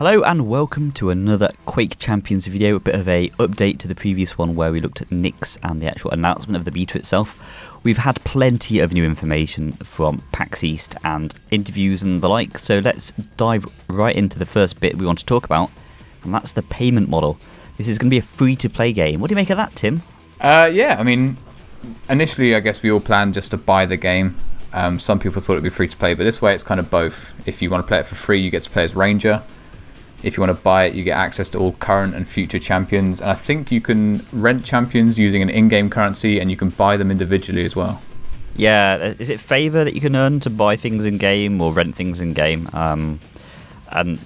Hello and welcome to another Quake Champions video, a bit of a update to the previous one where we looked at Nix and the actual announcement of the beta itself. We've had plenty of new information from PAX East and interviews and the like, so let's dive right into the first bit we want to talk about, and that's the payment model. This is going to be a free-to-play game. What do you make of that, Tim? Yeah, I mean, initially I guess we all planned just to buy the game. Some people thought it'd be free-to-play, but this way it's kind of both. If you want to play it for free, you get to play as Ranger. If you want to buy it, you get access to all current and future champions. And I think you can rent champions using an in-game currency, and you can buy them individually as well. Yeah, is it favour that you can earn to buy things in-game or rent things in-game? And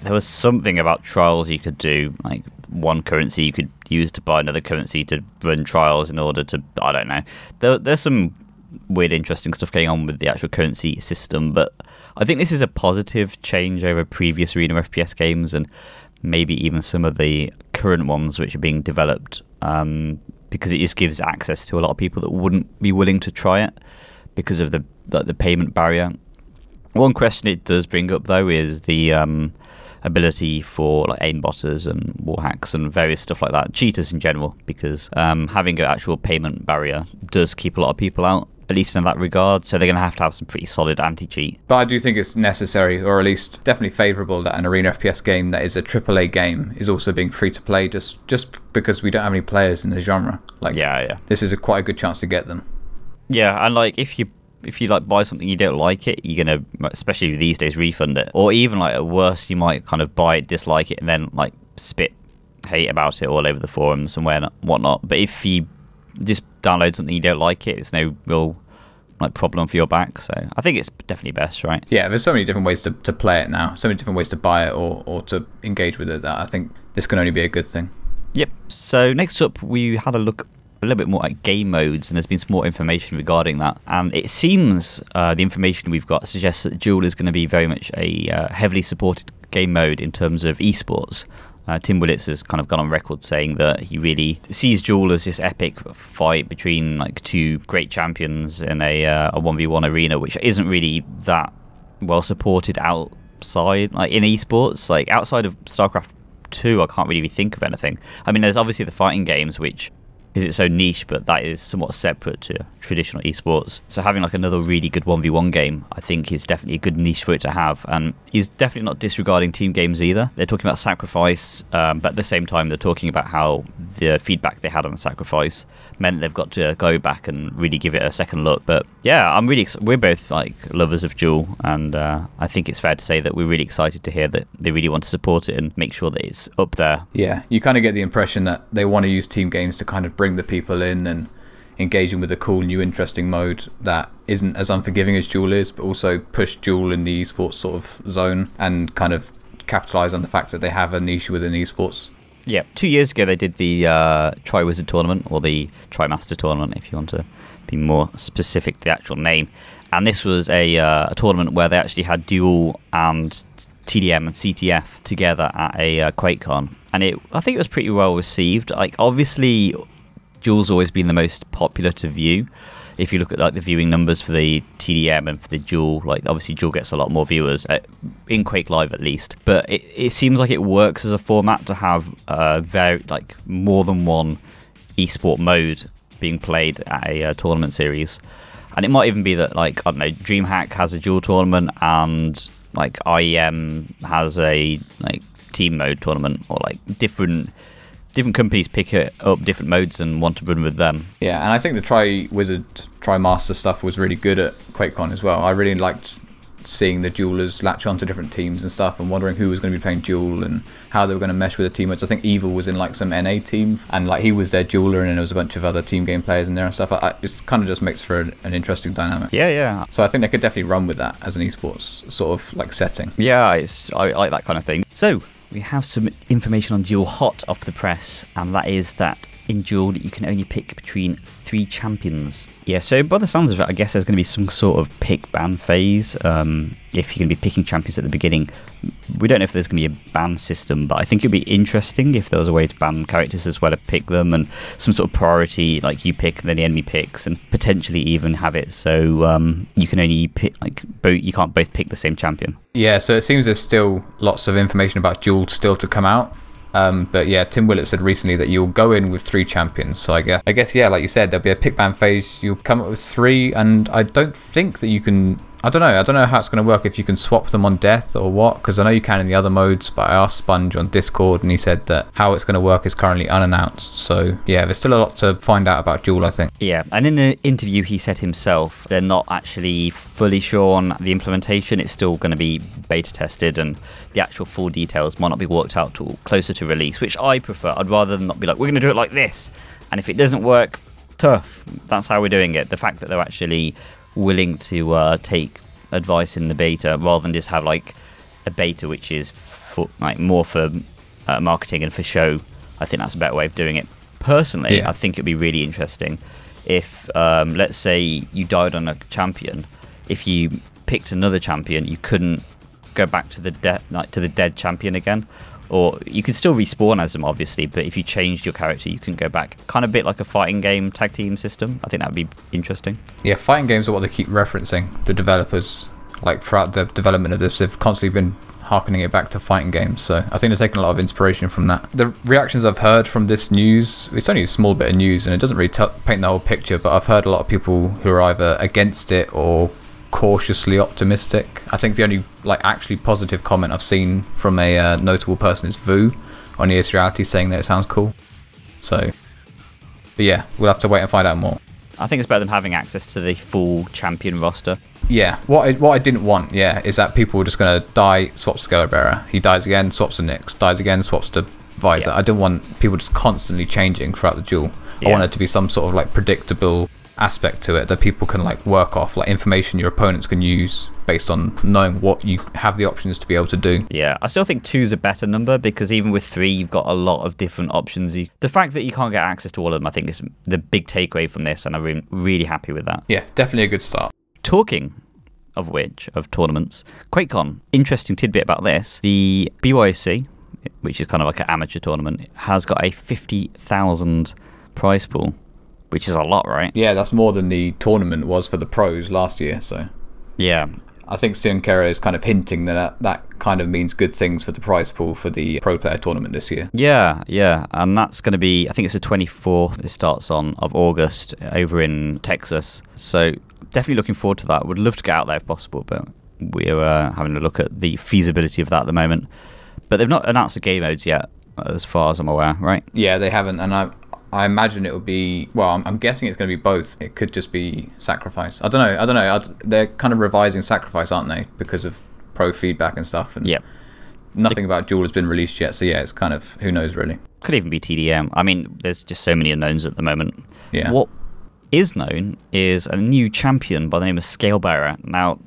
there was something about trials you could do, like one currency you could use to buy another currency to run trials in order to, I don't know. There's some weird, interesting stuff going on with the actual currency system, but I think this is a positive change over previous Arena FPS games and maybe even some of the current ones which are being developed, because it just gives access to a lot of people that wouldn't be willing to try it because of the payment barrier. One question it does bring up though is the ability for like aimbotters and wall hacks and various stuff like that, cheaters in general, because having an actual payment barrier does keep a lot of people out, at least in that regard, so they're going to have some pretty solid anti-cheat. But I do think it's necessary, or at least definitely favourable, that an Arena FPS game that is a AAA game is also being free-to-play, just because we don't have any players in the genre. Like, yeah. This is quite a good chance to get them. Yeah, and like if you like buy something you don't like it, you're gonna, especially these days, refund it. Or even like at worst, you might kind of buy it, dislike it, and then like spit hate about it all over the forums and whatnot. But if you just download something you don't like it, it's no real like problem for your back. So I think it's definitely best, right? Yeah, there's so many different ways to play it now, so many different ways to buy it or to engage with it, that I think this can only be a good thing. Yep. So next up, we had a look a little bit more at game modes, and there's been some more information regarding that. And it seems the information we've got suggests that Duel is going to be very much a heavily supported game mode in terms of esports. Tim Willits has kind of gone on record saying that he really sees Duel as this epic fight between like two great champions in a 1v1 arena, which isn't really that well supported outside, like in esports. Like outside of StarCraft 2, I can't really think of anything. I mean, there's obviously the fighting games, which is its own niche, but that is somewhat separate to traditional esports. So having like another really good 1v1 game, I think, is definitely a good niche for it to have. And he's definitely not disregarding team games either. They're talking about Sacrifice, but at the same time they're talking about how the feedback they had on Sacrifice meant they've got to go back and really give it a second look. But yeah, we're both like lovers of Duel, and I think it's fair to say that we're really excited to hear that they really want to support it and make sure that it's up there. Yeah, you kind of get the impression that they want to use team games to kind of bring the people in and engaging with a cool new interesting mode that isn't as unforgiving as Duel is, but also push Duel in the esports sort of zone and kind of capitalize on the fact that they have a niche within esports. Yeah, 2 years ago they did the Tri-Wizard tournament, or the Tri-Master tournament if you want to be more specific to the actual name, and this was a tournament where they actually had Duel and TDM and CTF together at a QuakeCon, and I think it was pretty well received. Like obviously Duel's always been the most popular to view. If you look at like the viewing numbers for the TDM and for the Duel, like obviously Duel gets a lot more viewers in Quake Live at least. But it seems like it works as a format to have more than one esport mode being played at a tournament series. And it might even be that like, I don't know, DreamHack has a Duel tournament and like IEM has a like team mode tournament, or like different companies pick up different modes and want to run with them. Yeah, and I think the Tri-Wizard, Tri-Master stuff was really good at QuakeCon as well. I really liked seeing the Duelers latch onto different teams and stuff, and wondering who was going to be playing Duel and how they were going to mesh with the teammates. I think Evil was in like some NA team, and like he was their Dueler, and then there was a bunch of other team game players in there and stuff. It kind of just makes for an interesting dynamic. Yeah. So I think they could definitely run with that as an esports sort of like setting. Yeah, I like that kind of thing. So we have some information on Duel hot off the press, and that is that in Duel, you can only pick between 3 champions. Yeah, so by the sounds of it, I guess there's going to be some sort of pick ban phase. If you're going to be picking champions at the beginning, we don't know if there's going to be a ban system, but I think it'd be interesting if there was a way to ban characters as well to pick them, and some sort of priority, like you pick and then the enemy picks, and potentially even have it so you can only pick you can't both pick the same champion. Yeah, so it seems there's still lots of information about Duel still to come out. But yeah, Tim Willett said recently that you'll go in with 3 champions. So I guess yeah, like you said, there'll be a pick ban phase. You'll come up with 3, and I don't think that you can. I don't know how it's going to work, if you can swap them on death or what, because I know you can in the other modes, but I asked Sponge on Discord and he said that how it's going to work is currently unannounced. So yeah, there's still a lot to find out about Duel, I think. Yeah, and in the interview he said himself they're not actually fully sure on the implementation. It's still going to be beta tested, and the actual full details might not be worked out till closer to release, which I prefer. I'd rather than not be like, we're going to do it like this, and if it doesn't work, tough, that's how we're doing it. The fact that they're actually willing to take advice in the beta rather than just have like a beta which is for, like, more for marketing and for show, I think that's a better way of doing it. Personally, yeah. I think it'd be really interesting if let's say you died on a champion, if you picked another champion, you couldn't go back to the dead champion again. Or you could still respawn as them, obviously, but if you changed your character, you can go back. Kind of a bit like a fighting game tag team system. I think that would be interesting. Yeah, fighting games are what they keep referencing. The developers, like throughout the development of this, have constantly been harkening it back to fighting games. So I think they're taking a lot of inspiration from that. The reactions I've heard from this news, it's only a small bit of news and it doesn't really paint the whole picture, but I've heard a lot of people who are either against it or cautiously optimistic. I think the only actually positive comment I've seen from a notable person is Vu on ES Reality saying that it sounds cool. So, but yeah, we'll have to wait and find out more. I think it's better than having access to the full champion roster. Yeah, what I didn't want, is that people were just going to die, swaps Scalebearer. He dies again, swaps to Nyx, dies again, swaps to Visor. Yeah. I didn't want people just constantly changing throughout the Duel. Yeah. I want it to be some sort of predictable aspect to it that people can work off, information your opponents can use based on knowing what you have the options to be able to do. Yeah, I still think 2 is a better number, because even with 3 you've got a lot of different options. The fact that you can't get access to all of them, I think, is the big takeaway from this, and I'm really happy with that. Yeah, definitely a good start. Talking of tournaments, QuakeCon, interesting tidbit about this, the BYOC, which is kind of like an amateur tournament, has got a 50,000 prize pool, which is a lot, right? Yeah, that's more than the tournament was for the pros last year. So yeah, I think Sinclair is kind of hinting that kind of means good things for the prize pool for the pro player tournament this year. Yeah, and that's going to be, I think it's the 24th. It starts of August over in Texas. So definitely looking forward to that. Would love to get out there if possible, but we're having a look at the feasibility of that at the moment. But they've not announced the game modes yet, as far as I'm aware, right? Yeah, they haven't, and I imagine it will be, well, I'm guessing it's going to be both. It could just be Sacrifice. I don't know. They're kind of revising Sacrifice, aren't they? Because of pro feedback and stuff. And yeah. Nothing about Duel has been released yet. So yeah, it's kind of, who knows really. Could even be TDM. I mean, there's just so many unknowns at the moment. Yeah. What is known is a new champion by the name of Scalebearer. Now,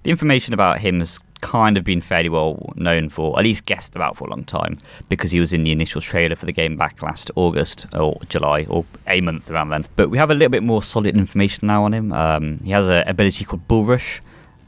the information about him has kind of been fairly well known for, at least guessed about for a long time, because he was in the initial trailer for the game back last August or July, or a month around then. But we have a little bit more solid information now on him. He has an ability called Bull Rush,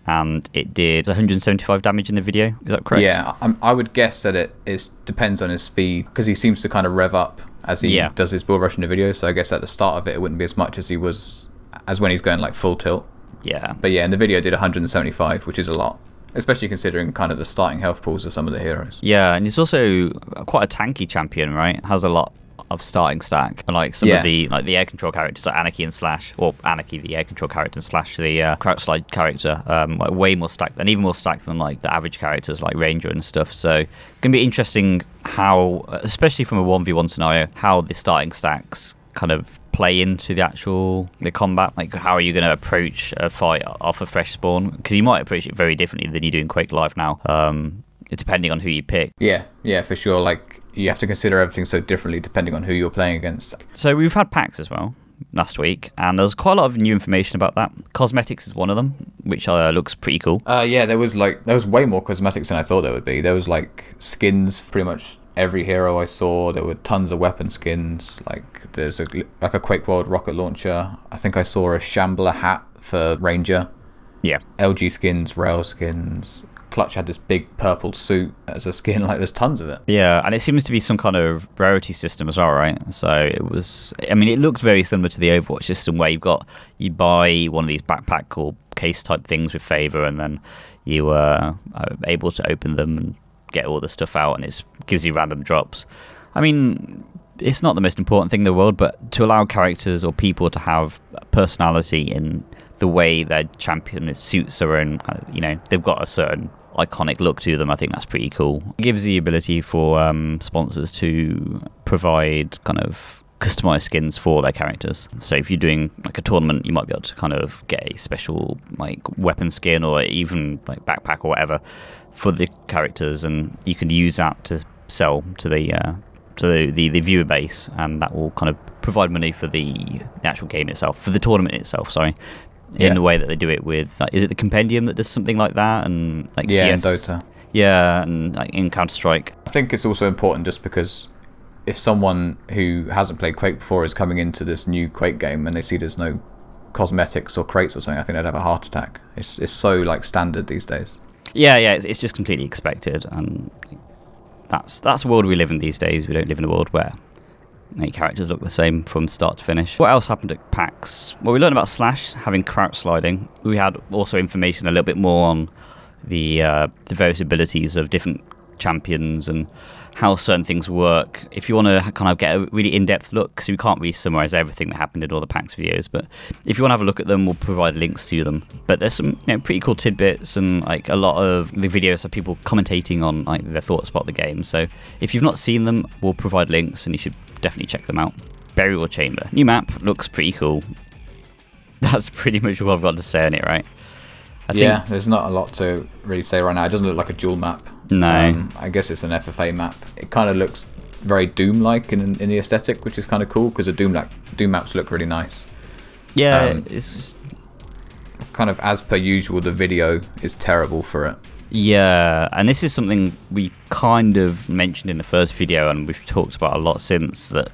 and it did 175 damage in the video. Is that correct? Yeah, I would guess that it depends on his speed, because he seems to kind of rev up as he does his Bull Rush in the video. So I guess at the start of it wouldn't be as much as when he's going full tilt. Yeah. But yeah, in the video it did 175, which is a lot. Especially considering kind of the starting health pools of some of the heroes. Yeah, and he's also quite a tanky champion, right? Has a lot of starting stack. And some of the air control characters like Anarchy and Slash, or Anarchy, the air control character, and Slash, the crouch slide character, way more stacked, and even more stacked than the average characters like Ranger and stuff. So gonna be interesting how, especially from a 1v1 scenario, how the starting stacks kind of play into the combat. How are you going to approach a fight off a fresh spawn? Because you might approach it very differently than you do in Quake Live now, depending on who you pick. Yeah, for sure. You have to consider everything so differently depending on who you're playing against. So we've had packs as well last week, and there's quite a lot of new information about that. Cosmetics is one of them, which looks pretty cool. Yeah, there was way more cosmetics than I thought there would be. There was skins, pretty much every hero I saw. There were tons of weapon skins. Like there's a Quake World rocket launcher. I think I saw a Shambler hat for Ranger. Yeah. LG skins, rail skins. Clutch had this big purple suit as a skin. Like there's tons of it. Yeah, and it seems to be some kind of rarity system as well, right? So it was. I mean, it looks very similar to the Overwatch system where you buy one of these backpack or case type things with favor, and then you are able to open them and get all the stuff out, and it gives you random drops. I mean, it's not the most important thing in the world, but to allow characters or people to have personality in the way their champion suits their own, they've got a certain iconic look to them. I think that's pretty cool. It gives the ability for sponsors to provide kind of customized skins for their characters. So if you're doing like a tournament, you might be able to kind of get a special like weapon skin or even like backpack or whatever for the characters, and you can use that to sell to the viewer base, and that will kind of provide money for the actual game itself, for the tournament itself. Sorry. In the way that they do it with, is it the Compendium that does something like that, and like CS? In Dota. Yeah, and like in Counter-Strike. I think it's also important just because if someone who hasn't played Quake before is coming into this new Quake game and they see there's no cosmetics or crates or something, I think they'd have a heart attack. It's so like standard these days. Yeah, it's just completely expected, and that's the world we live in these days. We don't live in a world where characters look the same from start to finish. What else happened at PAX? Well, we learned about Slash having crouch sliding. We had also information a little bit more on the various abilities of different champions and how certain things work. If you want to kind of get a really in-depth look, because we can't really summarize everything that happened in all the PAX videos, but if you want to have a look at them, we'll provide links to them. But there's some pretty cool tidbits, and like a lot of the videos of people commentating on like their thoughts about the game. So if you've not seen them, we'll provide links, and you should definitely check them out. Burial Chamber. New map, looks pretty cool. That's pretty much all I've got to say on it, right? I think there's not a lot to really say right now. It doesn't look like a duel map. No. I guess it's an FFA map. It kind of looks very Doom-like in the aesthetic, which is kind of cool because the Doom maps look really nice. Yeah, it's kind of as per usual. The video is terrible for it. Yeah, and this is something we kind of mentioned in the first video, and we've talked about a lot since, that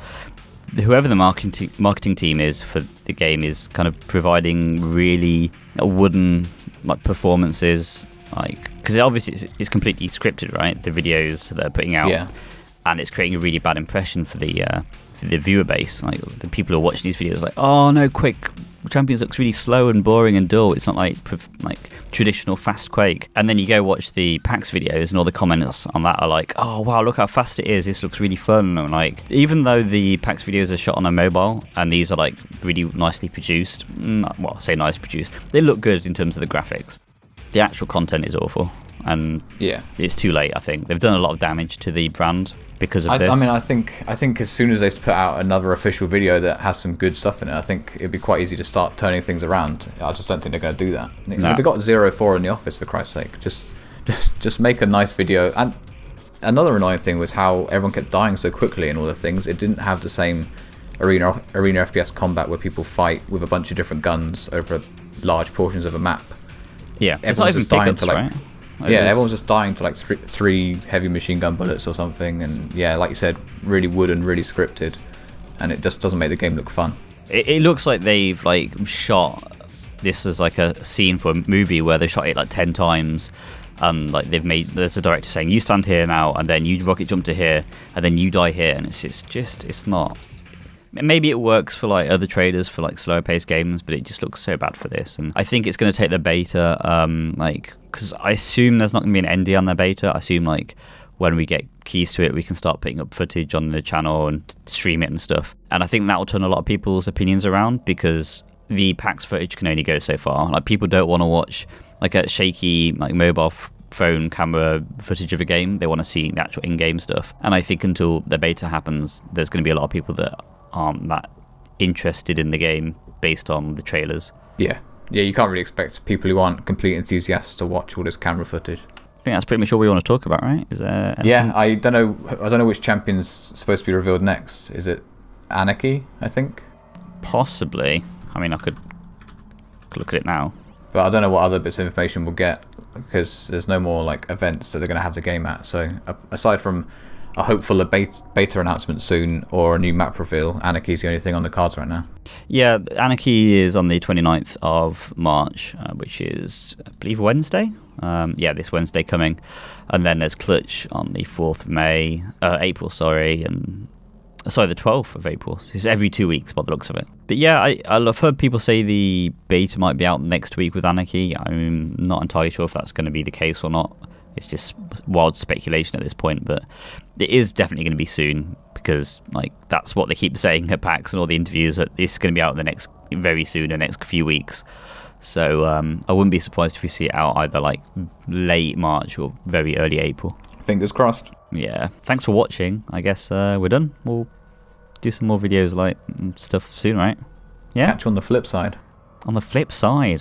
whoever the marketing team is for the game is kind of providing really wooden like performances, like because obviously it's completely scripted, right? The videos that they're putting out, and it's creating a really bad impression for the viewer base. Like the people who are watching these videos, like, oh no, Quake Champions looks really slow and boring and dull. It's not like traditional fast Quake. And then you go watch the PAX videos, and all the comments on that are like, oh wow, look how fast it is. This looks really fun. And like, even though the PAX videos are shot on a mobile, and these are like really nicely produced, well, I say nice produced, they look good in terms of the graphics. The actual content is awful, and it's too late. I think they've done a lot of damage to the brand because of this. I mean, I think as soon as they put out another official video that has some good stuff in it, I think it'd be quite easy to start turning things around. I just don't think they're going to do that. No. They got 0-4 in the office, for Christ's sake. Just make a nice video. And another annoying thing was how everyone kept dying so quickly in all the things. It didn't have the same arena FPS combat where people fight with a bunch of different guns over large portions of a map. Yeah, everyone's just dying to like. Right? Everyone's just dying to like three heavy machine gun bullets or something, and like you said, really wooden, really scripted, and it just doesn't make the game look fun. It looks like they've like shot this as like a scene for a movie where they shot it like 10 times, and like there's a director saying, you stand here now, and then you rocket jump to here, and then you die here, and it's not. Maybe it works for like other traders for like slower paced games, but it just looks so bad for this. And I think it's going to take the beta, because I assume there's not going to be an ND on the beta. I assume like when we get keys to it, we can start putting up footage on the channel and stream it and stuff. And I think that will turn a lot of people's opinions around, because the PAX footage can only go so far. Like people don't want to watch like a shaky like mobile phone camera footage of a game. They want to see the actual in-game stuff. And I think until the beta happens, there's going to be a lot of people that aren't that interested in the game based on the trailers. Yeah, you can't really expect people who aren't complete enthusiasts to watch all this camera footage. I think that's pretty much all we want to talk about, right? Is there anything? Yeah, I don't know which champion's supposed to be revealed next. Is it Anarchy, I think? Possibly. I mean, I could look at it now. But I don't know what other bits of information we'll get, because there's no more like events that they're going to have the game at. So aside from hopeful beta announcement soon or a new map reveal. Anarchy's the only thing on the cards right now. Yeah, Anarchy is on the 29th of March, which is, I believe, Wednesday. Yeah, this Wednesday coming. And then there's Clutch on the 4th of April, and the 12th of April. It's every 2 weeks by the looks of it. But yeah, I've heard people say the beta might be out next week with Anarchy. I'm not entirely sure if that's going to be the case or not. It's just wild speculation at this point, but it is definitely going to be soon, because like that's what they keep saying at PAX and all the interviews, that it's going to be out very soon, the next few weeks. So I wouldn't be surprised if we see it out either like late March or very early April. Fingers crossed. Yeah. Thanks for watching. I guess we're done. We'll do some more videos like stuff soon, right? Yeah. Catch you on the flip side. On the flip side.